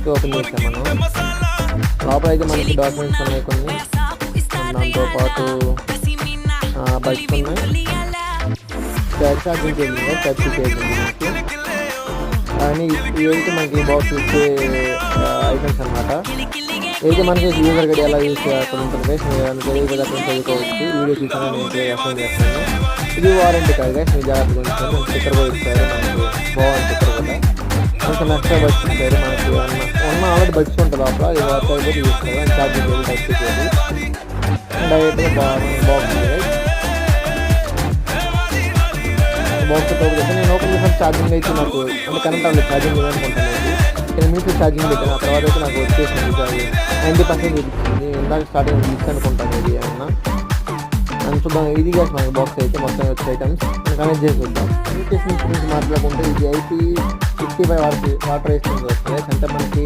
అయితే ఓపెన్ చేసాం మనం. లోపల అయితే మనకి డాక్యుమెంట్స్ ఉన్నాయి కొన్ని, దాంతోపాటు బైక్స్ ఉన్నాయి, ఛార్జింగ్ కేబుల్ ఉంది, టచ్ కేబుల్ ఉంది మనకి. కానీ ఇవైతే మనకి బాక్స్ ఇచ్చే ఐటమ్స్ అనమాట. అయితే మనకి యూజర్ గడి ఎలా యూజ్ చేయాలి ఉంటుంది తెలియదు, అక్కడ చదువుకోవచ్చు. వీడియో చూసాను నేను ఎక్స్ప్లెయిన్ చేస్తాను. ఇది వారంటీ కాదు గైస్, మీరు జాగ్రత్తగా ఉంచుకోండి. మనకి స్టిక్కర్ కూడా ఇస్తారు, మనకి బాగుంది స్టిక్కర్ కూడా. కొంచెం ఎక్స్ట్రా బడ్స్ ఇచ్చారు మనకి, ఉన్న ఆల్రెడీ బడ్స్ ఉంటుంది లోపల, ఇది వర్క్ అయిపోతే యూజ్ చేయాలి. ఛార్జింగ్ కేబుల్ టచ్ కేబుల్ డైరెక్ట్గా బాక్స్ ఉంది గైస్. బాక్స్ ఓపెన్ చేస్తే నేను ఓపెన్ చేసిన ఛార్జింగ్ అయితే నాకు అంటే కరెంట్ అవ్వలేదు, ఛార్జింగ్ ఇవ్వనుకుంటాను. 10 minutes ఛార్జింగ్ పెట్టాను, ఆ తర్వాత అయితే నాకు వచ్చేసింది అది 90% చూపించింది. ఇందాక స్టార్టింగ్ మిక్స్ అనుకుంటాను ఇది ఏమన్నా అని చూద్దాం. ఇది కాదు మనకి బాక్స్ అయితే మొత్తం వచ్చే ఐటమ్స్ కనెక్ట్ చేసి చూద్దాం. కనెక్ట్ చేసిన గురించి మాట్లాడుకుంటే ఇది అయితే 65 వాటర్ వేస్తుంది వస్తుంది అంటే మనకి